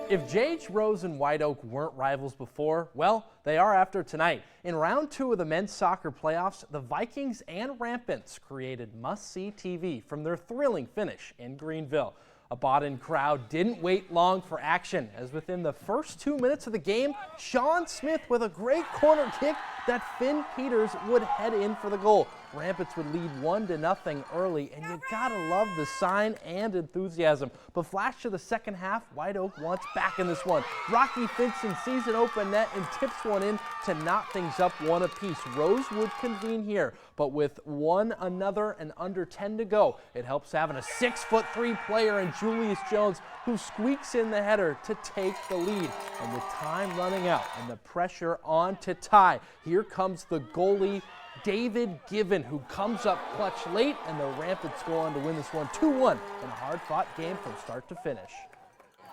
If J.H. Rose and White Oak weren't rivals before, well, they are after tonight. In round 2 of the men's soccer playoffs, the Vikings and Rampants created must-see TV from their thrilling finish in Greenville. A bought-in crowd didn't wait long for action, as within the first 2 minutes of the game, Sean Smith with a great corner kick that Finn Peters would head in for the goal. Rampants would lead 1-0 early, and you gotta love the sign and enthusiasm. But flash to the second half, White Oak wants back in this one. Rocky Finson sees an open net and tips one in to knot things up one apiece. Rose would convene here, but with one another and under 10 to go, it helps having a 6'3" player in Julius Jones who squeaks in the header to take the lead. And with time running out and the pressure on to tie, here comes the goalie, David Given, who comes up clutch late, and the Rampants go on to win this one 2-1 in a hard-fought game from start to finish.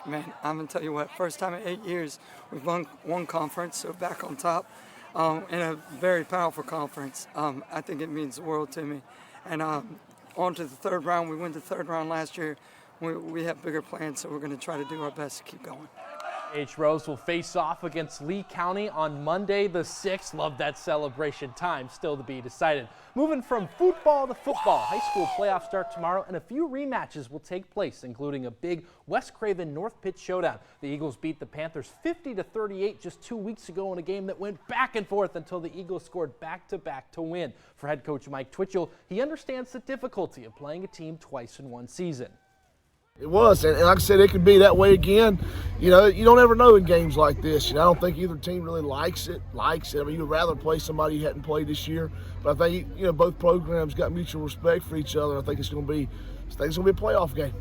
Man, I'm going to tell you what, first time in 8 years we've won one conference, so back on top, in a very powerful conference. I think it means the world to me. And on to the third round. We went the third round last year. We have bigger plans, so we're going to try to do our best to keep going. H. Rose will face off against Lee County on Monday the 6th. Love that celebration. Time still to be decided. Moving from football to football, high school playoffs start tomorrow, and a few rematches will take place, including a big West Craven-North Pitt showdown. The Eagles beat the Panthers 50-38 just 2 weeks ago in a game that went back and forth until the Eagles scored back-to-back to win. For head coach Mike Twitchell, he understands the difficulty of playing a team twice in one season. It was, and like I said, it could be that way again. You know, you don't ever know in games like this. You know, I don't think either team really likes it. I mean, you'd rather play somebody you hadn't played this year. But I think, you know, both programs got mutual respect for each other. I think it's going to be a playoff game.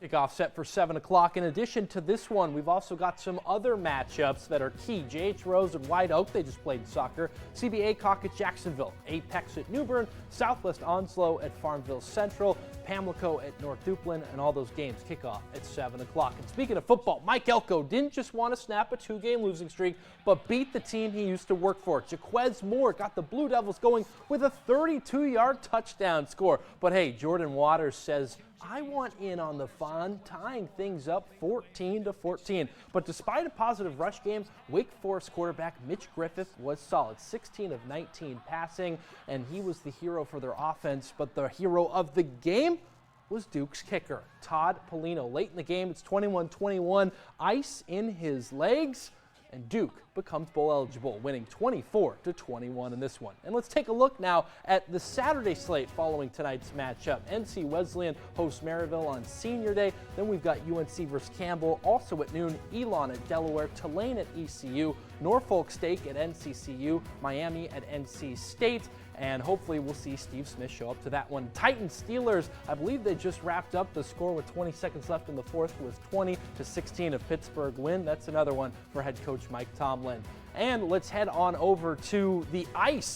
Kickoff set for 7 o'clock. In addition to this one, we've also got some other matchups that are key. J.H. Rose and White Oak, they just played soccer. CBA Cock at Jacksonville, Apex at New Bern, Southwest Onslow at Farmville Central, Pamlico at North Duplin, and all those games kick off at 7 o'clock. And speaking of football, Mike Elko didn't just want to snap a 2-game losing streak, but beat the team he used to work for. Jaquez Moore got the Blue Devils going with a 32-yard touchdown score. But hey, Jordan Waters says, I want in on the fun, tying things up 14-14. But despite a positive rush game, Wake Forest quarterback Mitch Griffith was solid. 16 of 19 passing, and he was the hero for their offense. But the hero of the game was Duke's kicker, Todd Polino. Late in the game, it's 21-21, ice in his legs, and Duke becomes bowl eligible, winning 24-21 in this one. And let's take a look now at the Saturday slate following tonight's matchup. NC Wesleyan hosts Maryville on Senior Day. Then we've got UNC versus Campbell, also at noon, Elon at Delaware, Tulane at ECU, Norfolk State at NCCU, Miami at NC State, and hopefully we'll see Steve Smith show up to that one. Titans Steelers, I believe they just wrapped up. The score with 20 seconds left in the fourth was 20-16 of Pittsburgh win. That's another one for head coach Mike Tomlin. And let's head on over to the ice